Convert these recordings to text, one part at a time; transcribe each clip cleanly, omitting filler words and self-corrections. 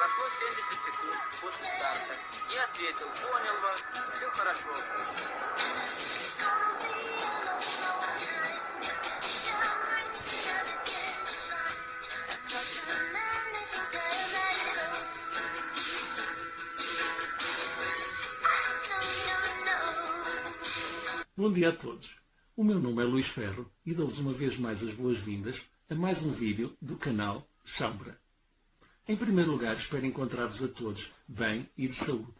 Прошло 70 секунд после старта. И ответил, понял вас, все хорошо. Bom dia a todos. O meu nome é Luís Ferro e dou-vos uma vez mais as boas-vindas a mais um vídeo do canal Chambra. Em primeiro lugar, espero encontrar-vos a todos bem e de saúde.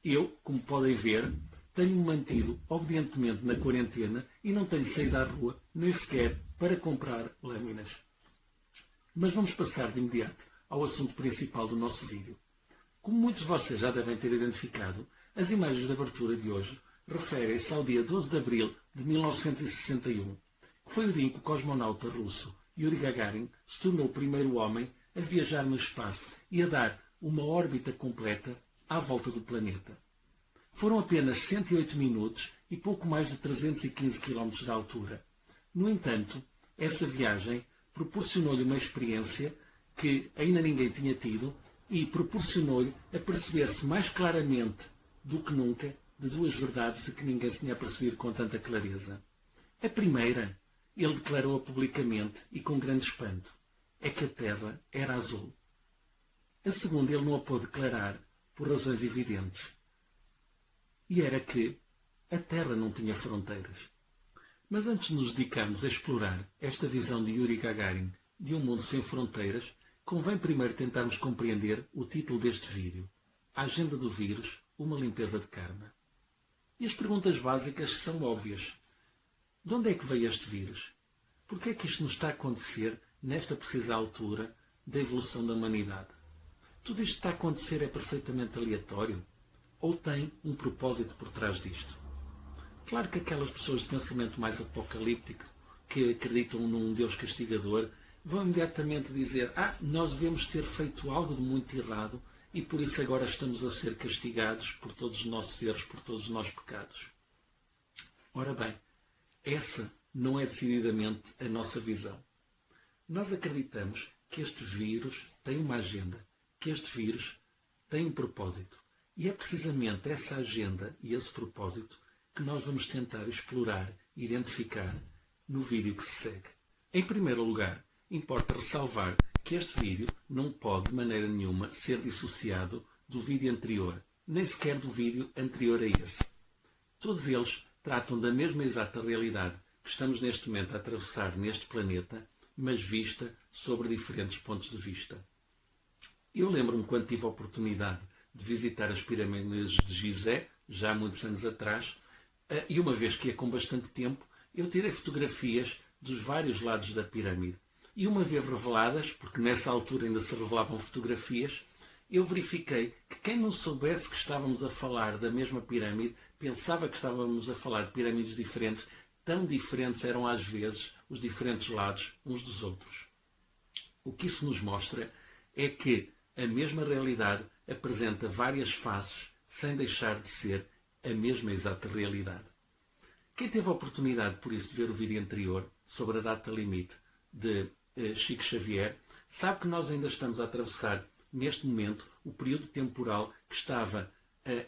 Eu, como podem ver, tenho-me mantido obedientemente na quarentena e não tenho saído à rua, nem sequer para comprar lâminas. Mas vamos passar de imediato ao assunto principal do nosso vídeo. Como muitos de vocês já devem ter identificado, as imagens de abertura de hoje referem-se ao dia 12 de abril de 1961, que foi o dia em que o cosmonauta russo Yuri Gagarin se tornou o primeiro homem a viajar no espaço e a dar uma órbita completa à volta do planeta. Foram apenas 108 minutos e pouco mais de 315 km de altura. No entanto, essa viagem proporcionou-lhe uma experiência que ainda ninguém tinha tido e proporcionou-lhe a perceber-se mais claramente do que nunca de duas verdades de que ninguém se tinha percebido com tanta clareza. A primeira, ele declarou-a publicamente e com grande espanto, é que a Terra era azul. A segunda ele não a pôde declarar por razões evidentes. E era que a Terra não tinha fronteiras. Mas antes de nos dedicarmos a explorar esta visão de Yuri Gagarin de um mundo sem fronteiras, convém primeiro tentarmos compreender o título deste vídeo, A Agenda do Vírus, uma limpeza de karma. E as perguntas básicas são óbvias. De onde é que veio este vírus? Por que é que isto nos está a acontecer nesta precisa altura da evolução da humanidade? Tudo isto que está a acontecer é perfeitamente aleatório? Ou tem um propósito por trás disto? Claro que aquelas pessoas de pensamento mais apocalíptico, que acreditam num Deus castigador, vão imediatamente dizer: nós devemos ter feito algo de muito errado e por isso agora estamos a ser castigados por todos os nossos erros, por todos os nossos pecados. Ora bem, essa não é decididamente a nossa visão. Nós acreditamos que este vírus tem uma agenda, que este vírus tem um propósito. E é precisamente essa agenda e esse propósito que nós vamos tentar explorar e identificar no vídeo que se segue. Em primeiro lugar, importa ressalvar que este vídeo não pode de maneira nenhuma ser dissociado do vídeo anterior, nem sequer do vídeo anterior a esse. Todos eles tratam da mesma exata realidade que estamos neste momento a atravessar neste planeta, mas vista sobre diferentes pontos de vista. Eu lembro-me quando tive a oportunidade de visitar as pirâmides de Gizé, já há muitos anos atrás, e uma vez que ia com bastante tempo, eu tirei fotografias dos vários lados da pirâmide. E uma vez reveladas, porque nessa altura ainda se revelavam fotografias, eu verifiquei que quem não soubesse que estávamos a falar da mesma pirâmide, pensava que estávamos a falar de pirâmides diferentes, tão diferentes eram às vezes os diferentes lados uns dos outros. O que isso nos mostra é que a mesma realidade apresenta várias faces sem deixar de ser a mesma exata realidade. Quem teve a oportunidade, por isso, de ver o vídeo anterior sobre a data limite de Chico Xavier, sabe que nós ainda estamos a atravessar, neste momento, o período temporal que estava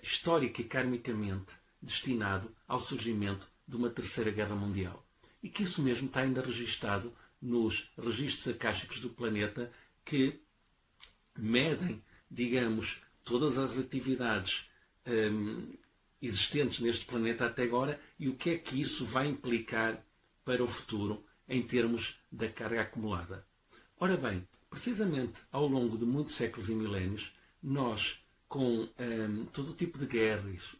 histórica e karmicamente destinado ao surgimento de uma terceira guerra mundial. E que isso mesmo está ainda registado nos registros acásticos do planeta que medem, digamos, todas as atividades existentes neste planeta até agora e o que é que isso vai implicar para o futuro em termos da carga acumulada. Ora bem, precisamente ao longo de muitos séculos e milénios, nós, com todo tipo de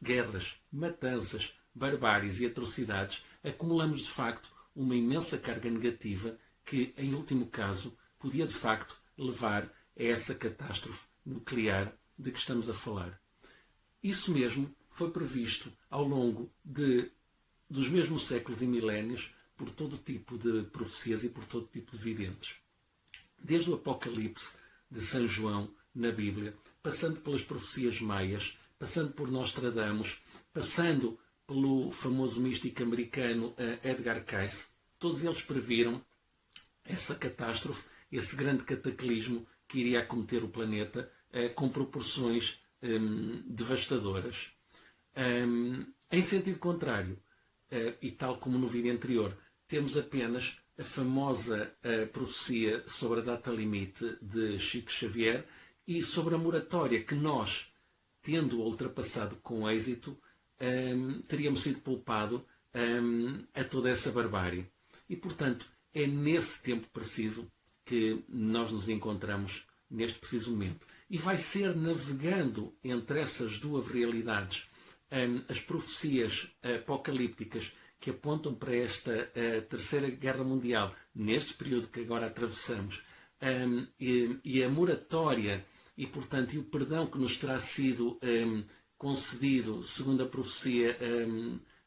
guerras, matanças, barbáries e atrocidades, acumulamos de facto uma imensa carga negativa que, em último caso, podia de facto levar a essa catástrofe nuclear de que estamos a falar. Isso mesmo foi previsto ao longo dos mesmos séculos e milénios por todo tipo de profecias e por todo tipo de videntes. Desde o Apocalipse de São João na Bíblia, passando pelas profecias maias, passando por Nostradamus, passando pelo famoso místico americano Edgar Cayce, todos eles previram essa catástrofe, esse grande cataclismo que iria acometer o planeta com proporções devastadoras. Em sentido contrário, e tal como no vídeo anterior, temos apenas a famosa profecia sobre a data limite de Chico Xavier e sobre a moratória que nós, tendo ultrapassado com êxito, teríamos sido poupado a toda essa barbárie. E, portanto, é nesse tempo preciso que nós nos encontramos neste preciso momento. E vai ser navegando entre essas duas realidades, as profecias apocalípticas que apontam para esta Terceira Guerra Mundial, neste período que agora atravessamos, e a moratória e, portanto, e o perdão que nos terá sido concedido, segundo a profecia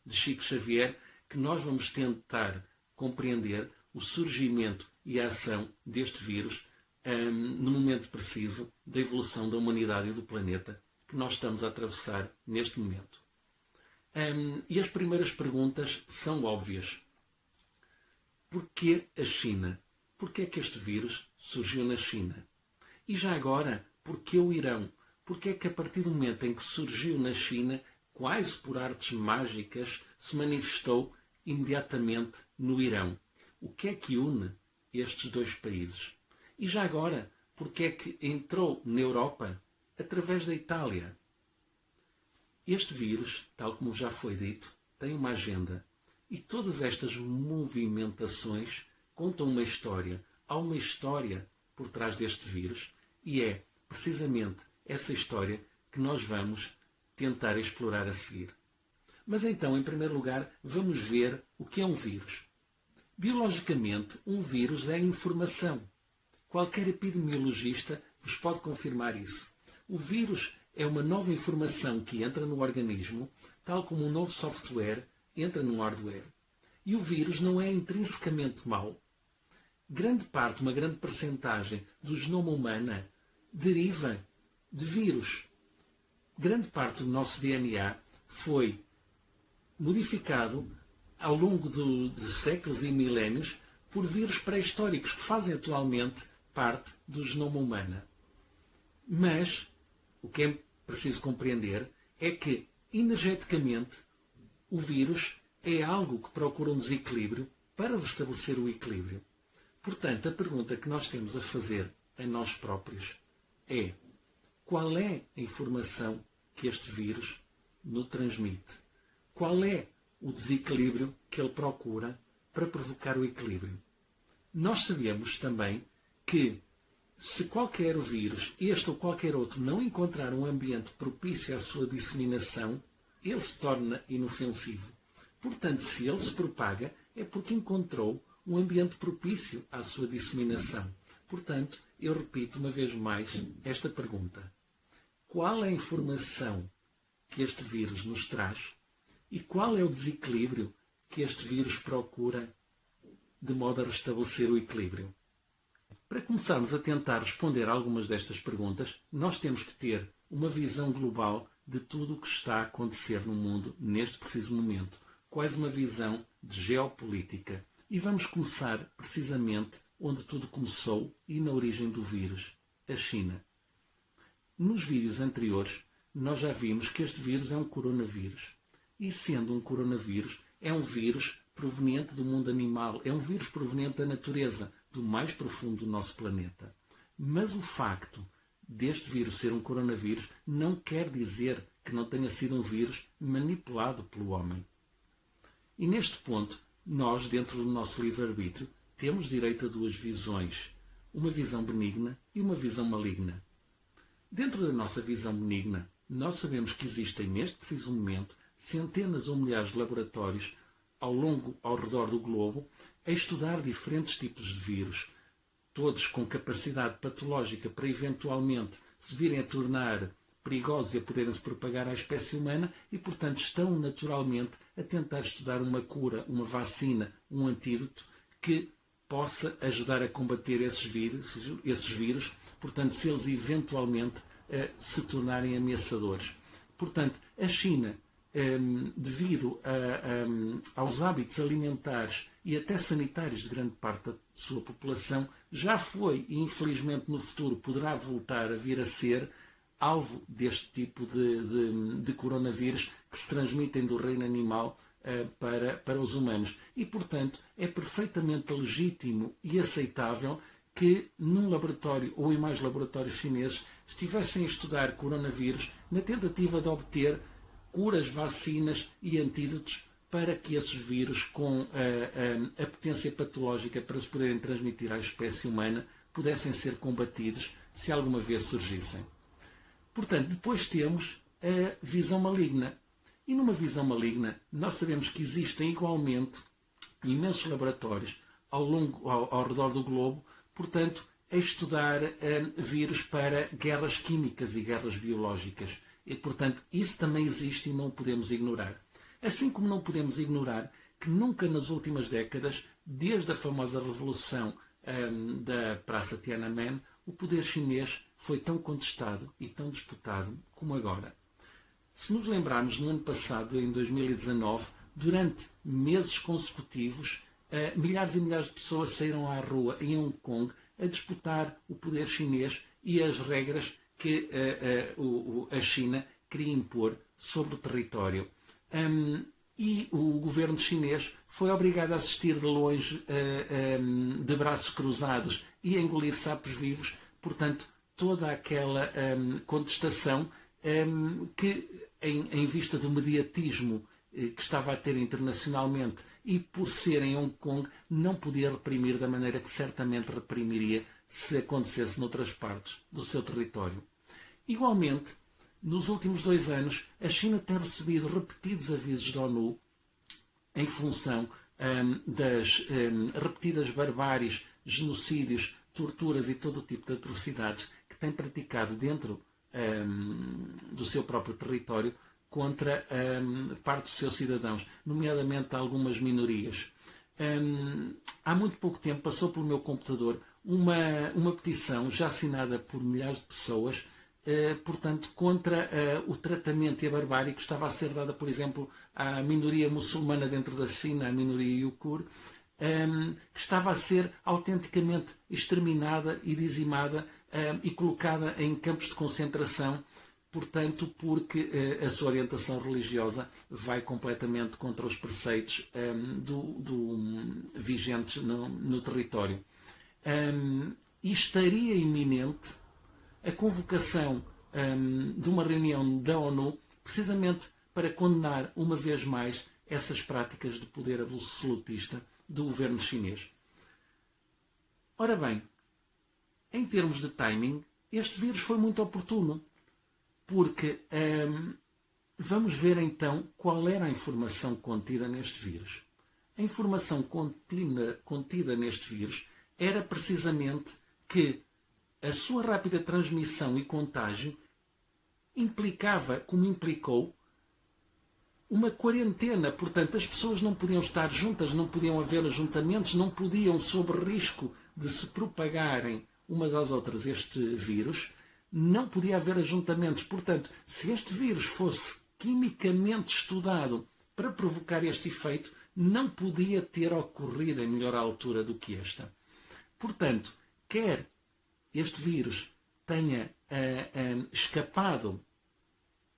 de Chico Xavier, que nós vamos tentar compreender o surgimento e a ação deste vírus no momento preciso da evolução da humanidade e do planeta que nós estamos a atravessar neste momento. E as primeiras perguntas são óbvias. Porquê a China? Porquê é que este vírus surgiu na China? E já agora, porquê o Irão? Porquê é que a partir do momento em que surgiu na China, quase por artes mágicas, se manifestou imediatamente no Irão? O que é que une estes dois países? E já agora, porquê é que entrou na Europa através da Itália? Este vírus, tal como já foi dito, tem uma agenda. E todas estas movimentações contam uma história. Há uma história por trás deste vírus e é precisamente essa história que nós vamos tentar explorar a seguir. Mas então, em primeiro lugar, vamos ver o que é um vírus. Biologicamente, um vírus é informação. Qualquer epidemiologista vos pode confirmar isso. O vírus é uma nova informação que entra no organismo, tal como um novo software entra num hardware. E o vírus não é intrinsecamente mau. Uma grande percentagem do genoma humano deriva de vírus. Grande parte do nosso DNA foi modificado ao longo de séculos e milénios por vírus pré-históricos que fazem atualmente parte do genoma humano. Mas o que é preciso compreender é que, energeticamente, o vírus é algo que procura um desequilíbrio para restabelecer o equilíbrio. Portanto, a pergunta que nós temos a fazer a nós próprios é: qual é a informação que este vírus nos transmite? Qual é o desequilíbrio que ele procura para provocar o equilíbrio? Nós sabemos também que, se qualquer vírus, este ou qualquer outro, não encontrar um ambiente propício à sua disseminação, ele se torna inofensivo. Portanto, se ele se propaga, é porque encontrou um ambiente propício à sua disseminação. Portanto, eu repito uma vez mais esta pergunta: qual é a informação que este vírus nos traz e qual é o desequilíbrio que este vírus procura de modo a restabelecer o equilíbrio? Para começarmos a tentar responder a algumas destas perguntas, nós temos que ter uma visão global de tudo o que está a acontecer no mundo neste preciso momento, quase uma visão de geopolítica. E vamos começar precisamente onde tudo começou e na origem do vírus, a China. Nos vídeos anteriores, nós já vimos que este vírus é um coronavírus. E sendo um coronavírus, é um vírus proveniente do mundo animal, é um vírus proveniente da natureza, do mais profundo do nosso planeta. Mas o facto deste vírus ser um coronavírus não quer dizer que não tenha sido um vírus manipulado pelo homem. E neste ponto, nós, dentro do nosso livre-arbítrio, temos direito a duas visões, uma visão benigna e uma visão maligna. Dentro da nossa visão benigna, nós sabemos que existem, neste preciso momento, centenas ou milhares de laboratórios ao redor do globo a estudar diferentes tipos de vírus, todos com capacidade patológica para eventualmente se virem a tornar perigosos e a poderem se propagar à espécie humana e, portanto, estão naturalmente a tentar estudar uma cura, uma vacina, um antídoto que possa ajudar a combater esses vírus, portanto, se eles eventualmente se tornarem ameaçadores. Portanto, a China, devido aos hábitos alimentares e até sanitários de grande parte da sua população, já foi e infelizmente no futuro poderá voltar a vir a ser alvo deste tipo de coronavírus que se transmitem do reino animal para os humanos. E, portanto, é perfeitamente legítimo e aceitável que num laboratório ou em mais laboratórios chineses estivessem a estudar coronavírus na tentativa de obter curas, vacinas e antídotos para que esses vírus com a potência patológica para se poderem transmitir à espécie humana pudessem ser combatidos se alguma vez surgissem. Portanto, depois temos a visão maligna. E numa visão maligna, nós sabemos que existem igualmente imensos laboratórios ao redor do globo, portanto, a estudar vírus para guerras químicas e guerras biológicas. E, portanto, isso também existe e não podemos ignorar. Assim como não podemos ignorar que nunca nas últimas décadas, desde a famosa revolução da Praça Tiananmen, o poder chinês foi tão contestado e tão disputado como agora. Se nos lembrarmos, no ano passado, em 2019, durante meses consecutivos, milhares e milhares de pessoas saíram à rua em Hong Kong a disputar o poder chinês e as regras que a China queria impor sobre o território. E o governo chinês foi obrigado a assistir de longe, de braços cruzados e a engolir sapos vivos. Portanto, toda aquela contestação que, em vista do mediatismo que estava a ter internacionalmente e por ser em Hong Kong, não podia reprimir da maneira que certamente reprimiria se acontecesse noutras partes do seu território. Igualmente, nos últimos 2 anos, a China tem recebido repetidos avisos da ONU em função das repetidas barbáries, genocídios, torturas e todo o tipo de atrocidades que tem praticado dentro do seu próprio território contra parte dos seus cidadãos, nomeadamente algumas minorias. Há muito pouco tempo passou pelo meu computador uma petição já assinada por milhares de pessoas, portanto, contra o tratamento e a barbárie que estava a ser dada, por exemplo, à minoria muçulmana dentro da China, à minoria uigur, que estava a ser autenticamente exterminada e dizimada e colocada em campos de concentração, portanto, porque a sua orientação religiosa vai completamente contra os preceitos vigentes no território. E estaria iminente a convocação de uma reunião da ONU, precisamente para condenar uma vez mais essas práticas de poder absolutista do governo chinês. Ora bem, em termos de timing, este vírus foi muito oportuno, porque vamos ver então qual era a informação contida neste vírus. A informação contida neste vírus era precisamente que a sua rápida transmissão e contágio implicava, como implicou, uma quarentena. Portanto, as pessoas não podiam estar juntas, não podiam haver ajuntamentos, não podiam, sob risco de se propagarem umas às outras este vírus, não podia haver ajuntamentos. Portanto, se este vírus fosse quimicamente estudado para provocar este efeito, não podia ter ocorrido em melhor altura do que esta. Portanto, quer este vírus tenha escapado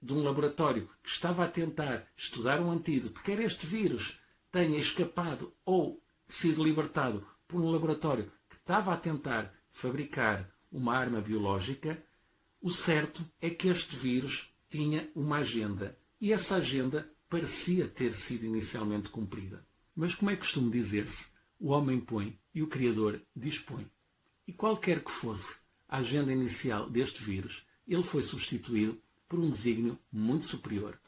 de um laboratório que estava a tentar estudar um antídoto, quer este vírus tenha escapado ou sido libertado por um laboratório que estava a tentar fabricar uma arma biológica, o certo é que este vírus tinha uma agenda. E essa agenda parecia ter sido inicialmente cumprida. Mas como é costume dizer-se, o homem põe e o Criador dispõe. E qualquer que fosse a agenda inicial deste vírus, ele foi substituído por um desígnio muito superior.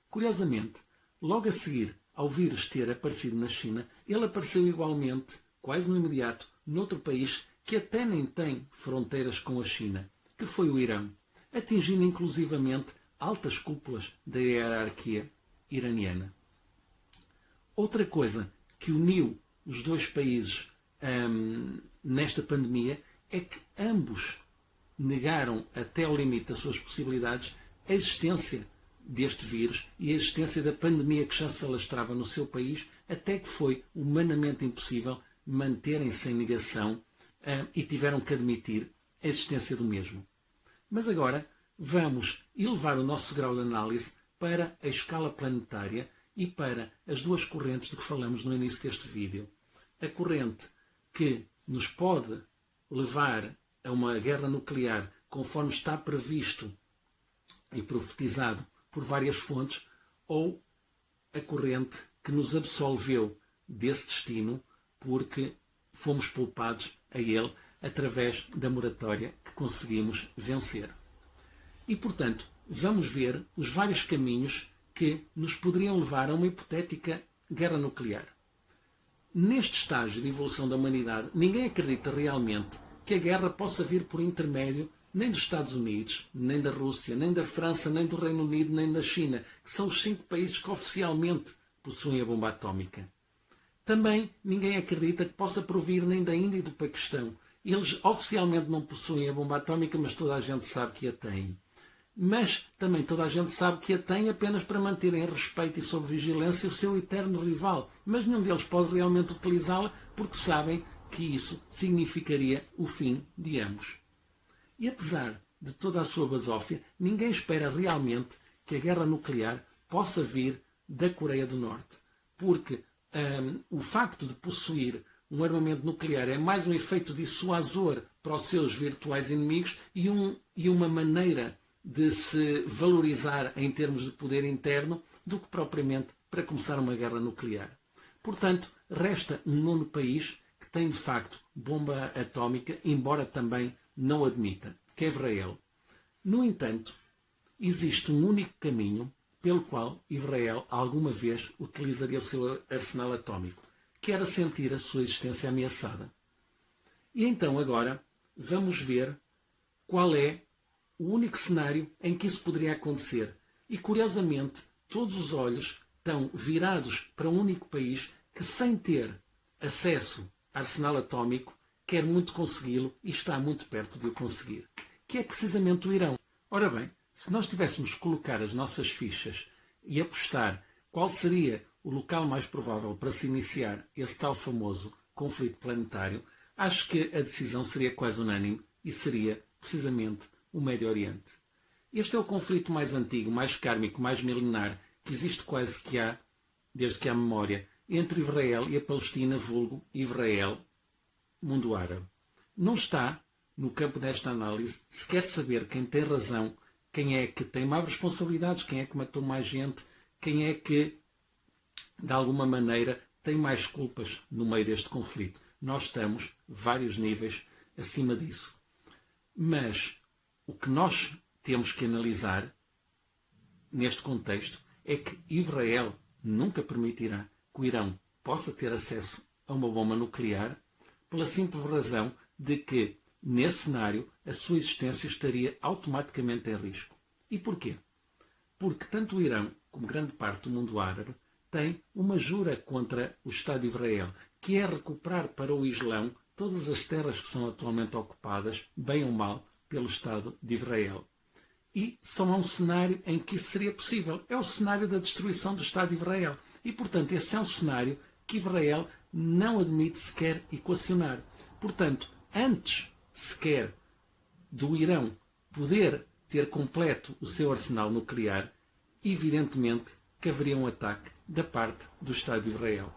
Curiosamente, logo a seguir ao vírus ter aparecido na China, ele apareceu igualmente, quase no imediato, noutro país que até nem tem fronteiras com a China, que foi o Irão, atingindo inclusivamente altas cúpulas da hierarquia iraniana. Outra coisa que uniu os dois países nesta pandemia é que ambos negaram até ao limite das suas possibilidades a existência deste vírus e a existência da pandemia que já se alastrava no seu país, até que foi humanamente impossível manterem-se em negação e tiveram que admitir a existência do mesmo. Mas agora vamos elevar o nosso grau de análise para a escala planetária e para as duas correntes de que falamos no início deste vídeo. A corrente que nos pode levar a uma guerra nuclear, conforme está previsto e profetizado por várias fontes, ou a corrente que nos absolveu desse destino porque fomos poupados a ele através da moratória que conseguimos vencer. E, portanto, vamos ver os vários caminhos que nos poderiam levar a uma hipotética guerra nuclear. Neste estágio de evolução da humanidade, ninguém acredita realmente que a guerra possa vir por intermédio nem dos Estados Unidos, nem da Rússia, nem da França, nem do Reino Unido, nem da China, que são os 5 países que oficialmente possuem a bomba atómica. Também ninguém acredita que possa provir nem da Índia e do Paquistão. Eles oficialmente não possuem a bomba atómica, mas toda a gente sabe que a têm. Mas também toda a gente sabe que a têm apenas para manterem em respeito e sob vigilância o seu eterno rival. Mas nenhum deles pode realmente utilizá-la porque sabem que isso significaria o fim de ambos. E apesar de toda a sua basófia, ninguém espera realmente que a guerra nuclear possa vir da Coreia do Norte. Porque o facto de possuir um armamento nuclear é mais um efeito dissuasor para os seus virtuais inimigos e uma maneira de se valorizar em termos de poder interno do que propriamente para começar uma guerra nuclear. Portanto, resta um nono país que tem de facto bomba atómica, embora também não admita, que é Israel. No entanto, existe um único caminho pelo qual Israel alguma vez utilizaria o seu arsenal atómico, que era sentir a sua existência ameaçada. E então agora vamos ver qual é o único cenário em que isso poderia acontecer. E curiosamente, todos os olhos estão virados para um único país que, sem ter acesso a arsenal atómico, quer muito consegui-lo e está muito perto de o conseguir, que é precisamente o Irão. Ora bem, se nós tivéssemos que colocar as nossas fichas e apostar qual seria o local mais provável para se iniciar esse tal famoso conflito planetário, acho que a decisão seria quase unânime e seria precisamente o Médio Oriente. Este é o conflito mais antigo, mais kármico, mais milenar que existe quase que há, desde que há memória, entre Israel e a Palestina, vulgo Israel, mundo árabe. Não está no campo desta análise se quer saber quem tem razão, quem é que tem mais responsabilidades, quem é que matou mais gente, quem é que, de alguma maneira, tem mais culpas no meio deste conflito. Nós estamos vários níveis acima disso. Mas o que nós temos que analisar neste contexto é que Israel nunca permitirá que o Irão possa ter acesso a uma bomba nuclear pela simples razão de que, nesse cenário, a sua existência estaria automaticamente em risco. E porquê? Porque tanto o Irão como grande parte do mundo árabe tem uma jura contra o Estado de Israel, que é recuperar para o Islão todas as terras que são atualmente ocupadas, bem ou mal, pelo Estado de Israel. E só há um cenário em que isso seria possível. É o cenário da destruição do Estado de Israel. E, portanto, esse é um cenário que Israel não admite sequer equacionar. Portanto, antes sequer do Irão poder ter completo o seu arsenal nuclear, evidentemente que haveria um ataque da parte do Estado de Israel.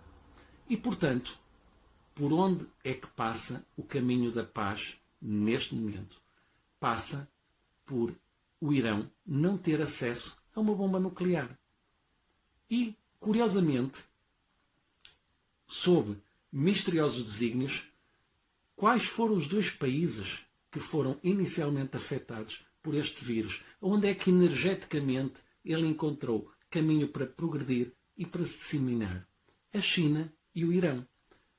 E, portanto, por onde é que passa o caminho da paz neste momento? Passa por o Irão não ter acesso a uma bomba nuclear. E, curiosamente, sob misteriosos desígnios, quais foram os 2 países que foram inicialmente afetados por este vírus? Onde é que energeticamente ele encontrou caminho para progredir e para se disseminar? A China e o Irão.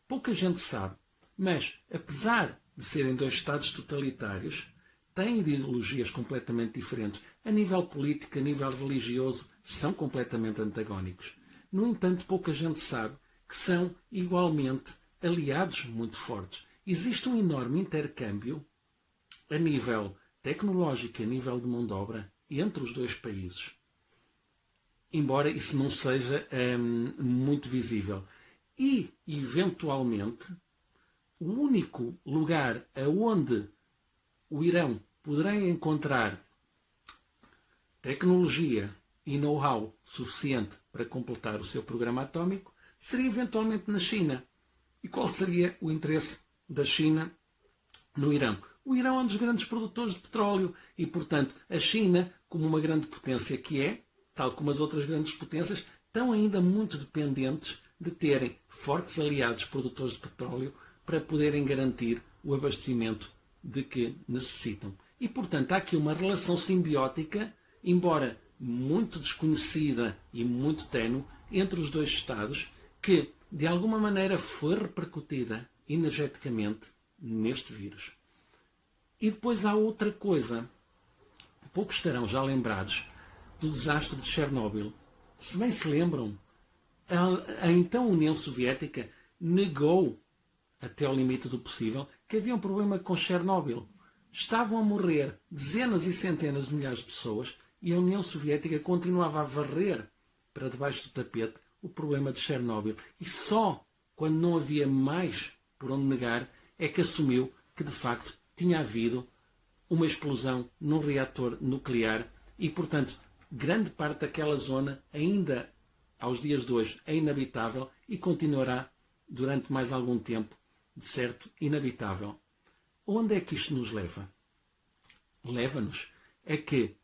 Pouca gente sabe, mas apesar de serem 2 estados totalitários, têm ideologias completamente diferentes. A nível político, a nível religioso, são completamente antagónicos. No entanto, pouca gente sabe que são igualmente aliados muito fortes. Existe um enorme intercâmbio a nível tecnológico e a nível de mão de obra entre os 2 países. embora isso não seja muito visível. E, eventualmente, o único lugar aonde o Irão poderá encontrar tecnologia e know-how suficiente para completar o seu programa atómico seria eventualmente na China. E qual seria o interesse da China no Irão? O Irão é um dos grandes produtores de petróleo e, portanto, a China, como uma grande potência que é, tal como as outras grandes potências, estão ainda muito dependentes de terem fortes aliados produtores de petróleo para poderem garantir o abastecimento de que necessitam. E, portanto, há aqui uma relação simbiótica, embora muito desconhecida e muito ténue, entre os dois Estados, que, de alguma maneira, foi repercutida energeticamente neste vírus. E depois há outra coisa. Poucos estarão já lembrados do desastre de Chernobyl. Se bem se lembram, a então União Soviética negou, até ao limite do possível, que havia um problema com Chernobyl. Estavam a morrer dezenas e centenas de milhares de pessoas e a União Soviética continuava a varrer para debaixo do tapete o problema de Chernobyl. E só quando não havia mais por onde negar é que assumiu que, de facto, tinha havido uma explosão num reator nuclear e, portanto, grande parte daquela zona, ainda aos dias de hoje, é inabitável e continuará durante mais algum tempo, de certo, inabitável. Onde é que isto nos leva? Leva-nos a que,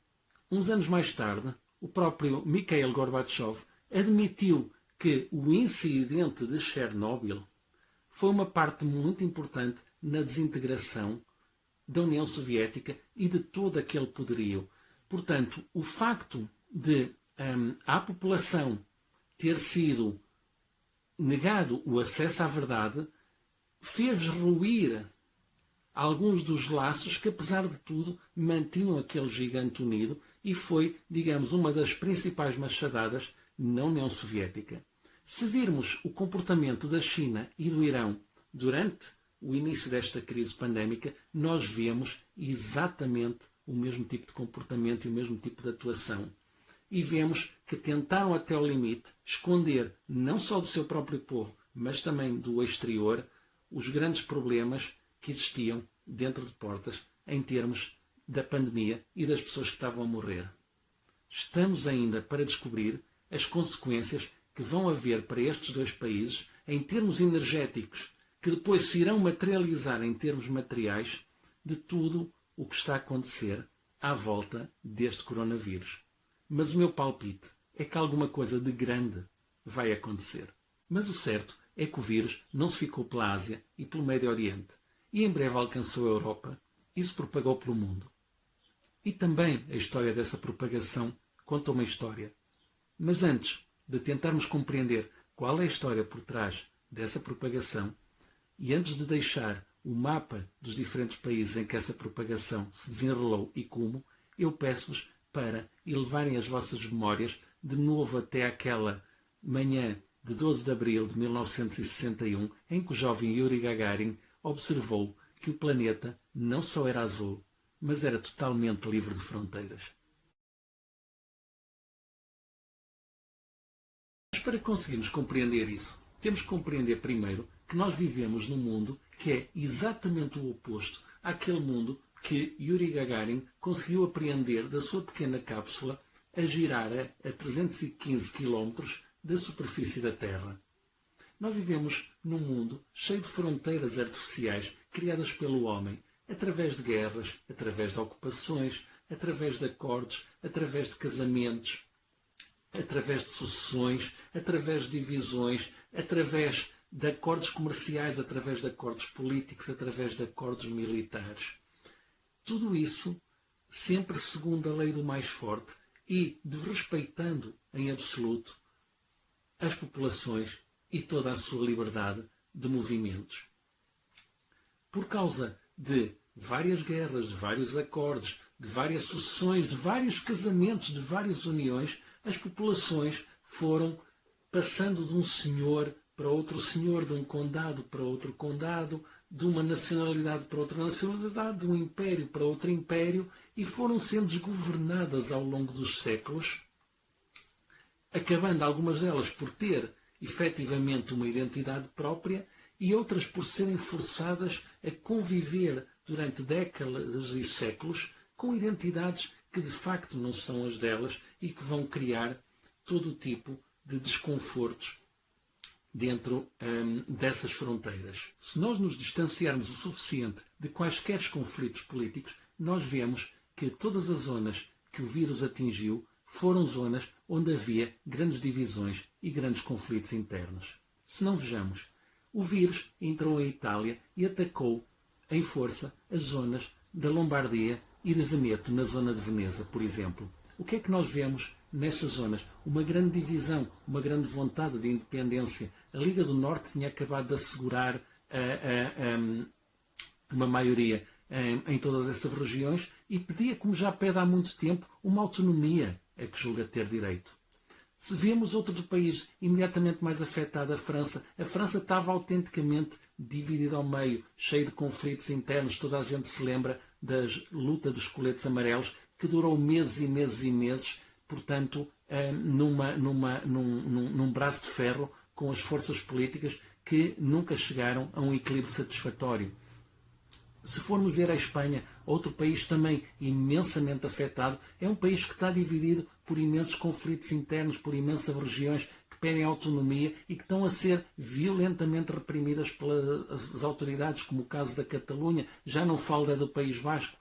uns anos mais tarde, o próprio Mikhail Gorbachev admitiu que o incidente de Chernobyl foi uma parte muito importante na desintegração da União Soviética e de todo aquele poderio. Portanto, o facto de à população ter sido negado o acesso à verdade fez ruir alguns dos laços que, apesar de tudo, mantinham aquele gigante unido e foi, digamos, uma das principais machadadas na União Soviética. Se virmos o comportamento da China e do Irão durante o início desta crise pandémica, nós vemos exatamente o mesmo tipo de comportamento e o mesmo tipo de atuação. E vemos que tentaram até ao limite esconder, não só do seu próprio povo, mas também do exterior, os grandes problemas que existiam dentro de portas em termos da pandemia e das pessoas que estavam a morrer. Estamos ainda para descobrir as consequências que vão haver para estes dois países em termos energéticos, que depois se irão materializar em termos materiais de tudo o que está a acontecer à volta deste coronavírus. Mas o meu palpite é que alguma coisa de grande vai acontecer. Mas o certo é que o vírus não se ficou pela Ásia e pelo Médio Oriente e em breve alcançou a Europa e se propagou pelo mundo. E também a história dessa propagação conta uma história. Mas antes de tentarmos compreender qual é a história por trás dessa propagação e antes de deixar o mapa dos diferentes países em que essa propagação se desenrolou e como, eu peço-vos para elevarem as vossas memórias de novo até aquela manhã de 12 de abril de 1961, em que o jovem Yuri Gagarin observou que o planeta não só era azul, mas era totalmente livre de fronteiras. Mas para conseguirmos compreender isso, temos que compreender primeiro que nós vivemos num mundo que é exatamente o oposto àquele mundo que Yuri Gagarin conseguiu apreender da sua pequena cápsula a girar a 315 km da superfície da Terra. Nós vivemos num mundo cheio de fronteiras artificiais criadas pelo homem, através de guerras, através de ocupações, através de acordos, através de casamentos, através de sucessões, através de divisões, através de acordos comerciais, através de acordos políticos, através de acordos militares. Tudo isso sempre segundo a lei do mais forte e respeitando em absoluto as populações e toda a sua liberdade de movimentos. Por causa de várias guerras, de vários acordos, de várias sucessões, de vários casamentos, de várias uniões, as populações foram passando de um senhor para outro senhor, de um condado para outro condado, de uma nacionalidade para outra nacionalidade, de um império para outro império, e foram sendo desgovernadas ao longo dos séculos acabando algumas delas por ter efetivamente uma identidade própria e outras por serem forçadas a conviver durante décadas e séculos com identidades que de facto não são as delas e que vão criar todo o tipo de desconfortos dentro dessas fronteiras. Se nós nos distanciarmos o suficiente de quaisquer conflitos políticos, nós vemos que todas as zonas que o vírus atingiu foram zonas onde havia grandes divisões e grandes conflitos internos. Se não vejamos, o vírus entrou em Itália e atacou em força as zonas da Lombardia e de Veneto, na zona de Veneza, por exemplo. O que é que nós vemos nessas zonas? Uma grande divisão, uma grande vontade de independência. A Liga do Norte tinha acabado de assegurar uma maioria em todas essas regiões e pedia, como já pede há muito tempo, uma autonomia a que julga ter direito. Se vemos outro país imediatamente mais afetado, a França estava autenticamente dividida ao meio, cheio de conflitos internos. Toda a gente se lembra da luta dos coletes amarelos, que durou meses e meses e meses, portanto, num braço de ferro com as forças políticas que nunca chegaram a um equilíbrio satisfatório. Se formos ver a Espanha, outro país também imensamente afetado, é um país que está dividido por imensos conflitos internos, por imensas regiões que pedem autonomia e que estão a ser violentamente reprimidas pelas autoridades, como o caso da Catalunha. Já não falo da do País Basco,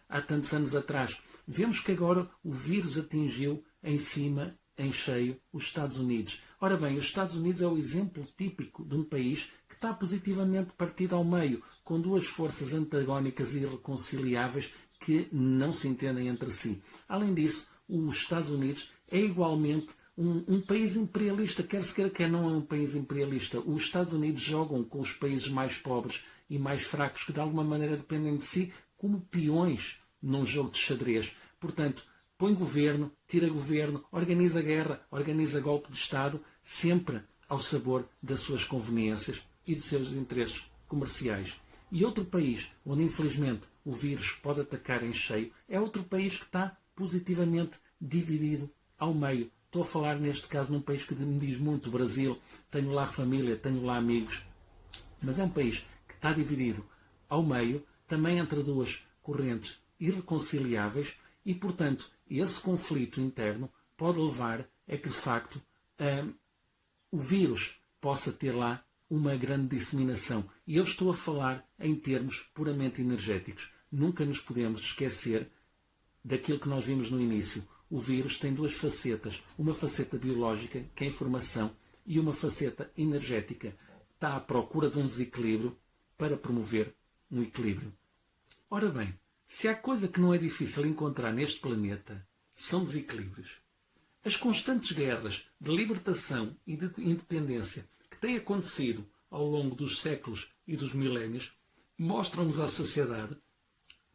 há tantos anos atrás. Vemos que agora o vírus atingiu em cima, em cheio, os Estados Unidos. Ora bem, os Estados Unidos é o exemplo típico de um país que está positivamente partido ao meio, com duas forças antagónicas e irreconciliáveis que não se entendem entre si. Além disso, os Estados Unidos é igualmente um país imperialista, quer se queira, quer não é um país imperialista. Os Estados Unidos jogam com os países mais pobres e mais fracos, que de alguma maneira dependem de si, como peões num jogo de xadrez. Portanto, põe governo, tira governo, organiza guerra, organiza golpe de Estado, sempre ao sabor das suas conveniências e dos seus interesses comerciais. E outro país onde, infelizmente, o vírus pode atacar em cheio é outro país que está positivamente dividido ao meio. Estou a falar, neste caso, num país que me diz muito, o Brasil. Tenho lá família, tenho lá amigos. Mas é um país que está dividido ao meio, também entre duas correntes irreconciliáveis e, portanto, esse conflito interno pode levar a que, de facto, o vírus possa ter lá uma grande disseminação. E eu estou a falar em termos puramente energéticos. Nunca nos podemos esquecer daquilo que nós vimos no início. O vírus tem duas facetas. Uma faceta biológica, que é a informação, e uma faceta energética. Está à procura de um desequilíbrio para promover um equilíbrio. Ora bem, se há coisa que não é difícil encontrar neste planeta, são desequilíbrios. As constantes guerras de libertação e de independência que têm acontecido ao longo dos séculos e dos milénios mostram-nos à sociedade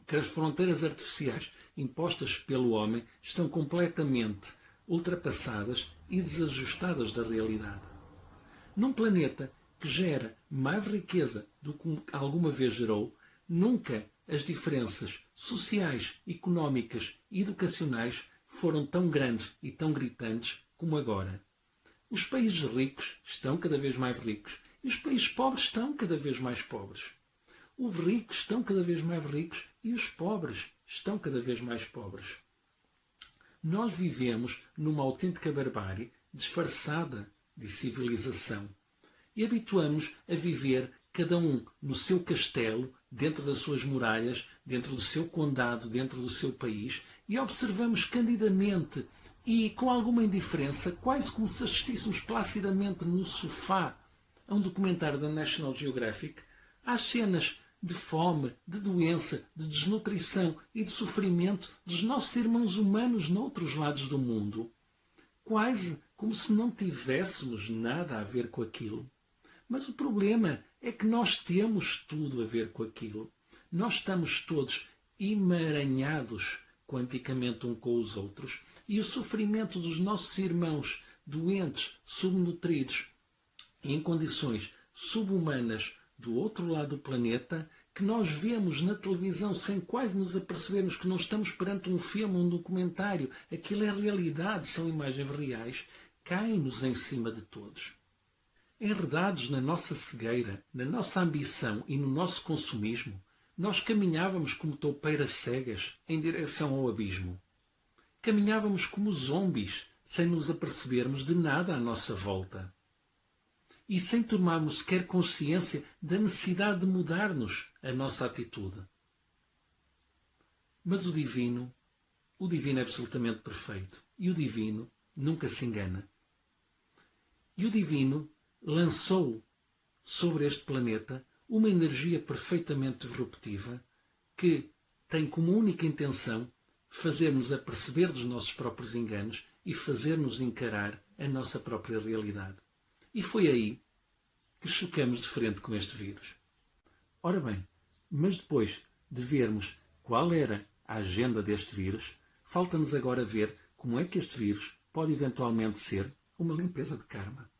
que as fronteiras artificiais impostas pelo homem estão completamente ultrapassadas e desajustadas da realidade. Num planeta que gera mais riqueza do que alguma vez gerou, nunca as diferenças sociais, económicas e educacionais foram tão grandes e tão gritantes como agora. Os países ricos estão cada vez mais ricos e os países pobres estão cada vez mais pobres. Os ricos estão cada vez mais ricos e os pobres estão cada vez mais pobres. Nós vivemos numa autêntica barbárie disfarçada de civilização e habituamos a viver cada um no seu castelo, dentro das suas muralhas, dentro do seu condado, dentro do seu país, e observamos candidamente e com alguma indiferença, quase como se assistíssemos placidamente no sofá a um documentário da National Geographic, às cenas de fome, de doença, de desnutrição e de sofrimento dos nossos irmãos humanos noutros lados do mundo. Quase como se não tivéssemos nada a ver com aquilo. Mas o problema é que nós temos tudo a ver com aquilo. Nós estamos todos emaranhados quanticamente uns com os outros e o sofrimento dos nossos irmãos doentes, subnutridos, em condições subhumanas do outro lado do planeta, que nós vemos na televisão sem quase nos apercebermos que não estamos perante um filme, um documentário, aquilo é realidade, são imagens reais, caem-nos em cima de todos. Enredados na nossa cegueira, na nossa ambição e no nosso consumismo, nós caminhávamos como toupeiras cegas em direção ao abismo. Caminhávamos como zombies, sem nos apercebermos de nada à nossa volta. E sem tomarmos sequer consciência da necessidade de mudar-nos a nossa atitude. Mas o divino é absolutamente perfeito. E o divino nunca se engana. E o divino lançou sobre este planeta uma energia perfeitamente disruptiva que tem como única intenção fazer-nos aperceber dos nossos próprios enganos e fazer-nos encarar a nossa própria realidade. E foi aí que chocamos de frente com este vírus. Ora bem, mas depois de vermos qual era a agenda deste vírus, falta-nos agora ver como é que este vírus pode eventualmente ser uma limpeza de karma.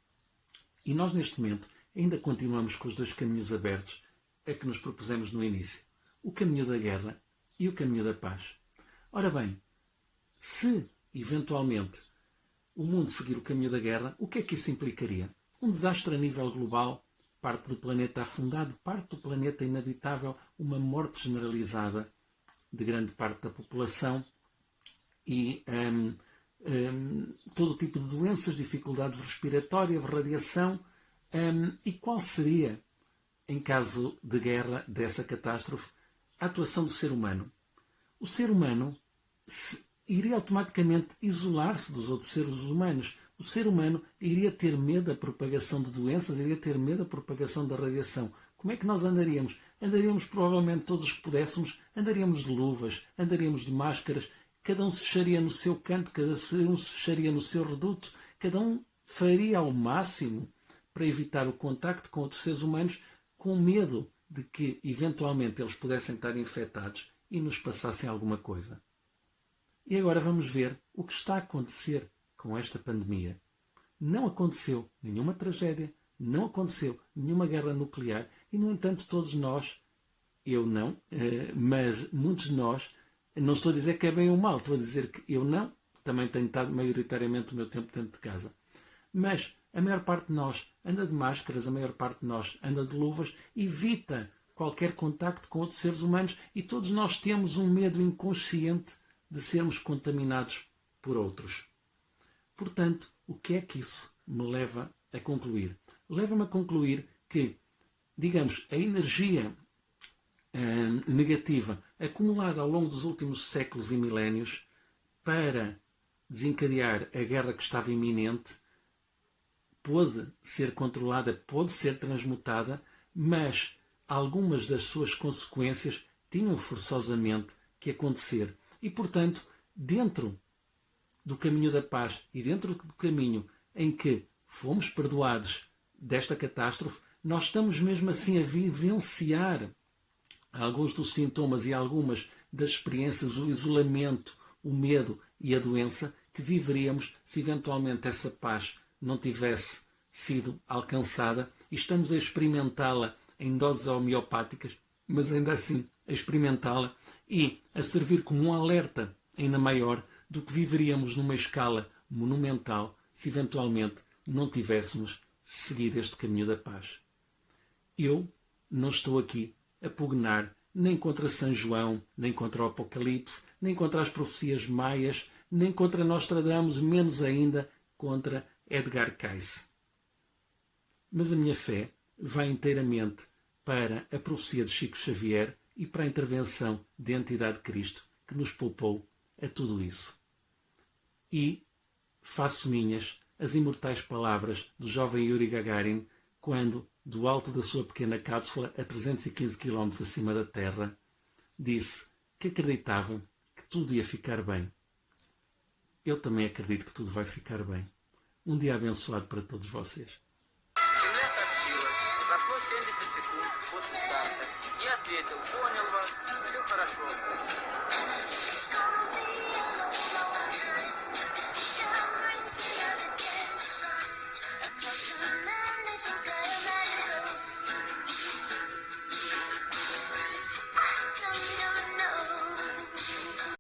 E nós, neste momento, ainda continuamos com os dois caminhos abertos a que nos propusemos no início. O caminho da guerra e o caminho da paz. Ora bem, se, eventualmente, o mundo seguir o caminho da guerra, o que é que isso implicaria? Um desastre a nível global, parte do planeta afundado, parte do planeta inabitável, uma morte generalizada de grande parte da população e todo tipo de doenças, dificuldades respiratórias, radiação. E qual seria, em caso de guerra, dessa catástrofe, a atuação do ser humano? O ser humano iria automaticamente isolar-se dos outros seres humanos. O ser humano iria ter medo da propagação de doenças, iria ter medo da propagação da radiação. Como é que nós andaríamos? Andaríamos provavelmente todos os que pudéssemos, andaríamos de luvas, andaríamos de máscaras, cada um se fecharia no seu canto, cada um se fecharia no seu reduto, cada um faria ao máximo para evitar o contacto com outros seres humanos, com medo de que eventualmente eles pudessem estar infectados e nos passassem alguma coisa. E agora vamos ver o que está a acontecer com esta pandemia. Não aconteceu nenhuma tragédia, não aconteceu nenhuma guerra nuclear e, no entanto, todos nós, eu não, mas muitos de nós, não estou a dizer que é bem ou mal, estou a dizer que eu não, também tenho estado maioritariamente o meu tempo dentro de casa. Mas a maior parte de nós anda de máscaras, a maior parte de nós anda de luvas, evita qualquer contacto com outros seres humanos e todos nós temos um medo inconsciente de sermos contaminados por outros. Portanto, o que é que isso me leva a concluir? Leva-me a concluir que, digamos, a energia negativa acumulada ao longo dos últimos séculos e milénios para desencadear a guerra que estava iminente pôde ser controlada, pôde ser transmutada, mas algumas das suas consequências tinham forçosamente que acontecer. E, portanto, dentro do caminho da paz e dentro do caminho em que fomos perdoados desta catástrofe, nós estamos mesmo assim a vivenciar alguns dos sintomas e algumas das experiências, o isolamento, o medo e a doença que viveríamos se eventualmente essa paz não tivesse sido alcançada, e estamos a experimentá-la em doses homeopáticas, mas ainda assim a experimentá-la e a servir como um alerta ainda maior do que viveríamos numa escala monumental se eventualmente não tivéssemos seguido este caminho da paz. Eu não estou aqui a pugnar nem contra São João, nem contra o Apocalipse, nem contra as profecias maias, nem contra Nostradamus, menos ainda contra Edgar Cayce. Mas a minha fé vai inteiramente para a profecia de Chico Xavier e para a intervenção da entidade de Cristo que nos poupou a tudo isso. E faço minhas as imortais palavras do jovem Yuri Gagarin quando, do alto da sua pequena cápsula a 315 km acima da Terra, disse que acreditava que tudo ia ficar bem. Eu também acredito que tudo vai ficar bem. Um dia abençoado para todos vocês. Земля сообщила. Прошло 70 секунд после старта. Я ответил, понял вас, все хорошо.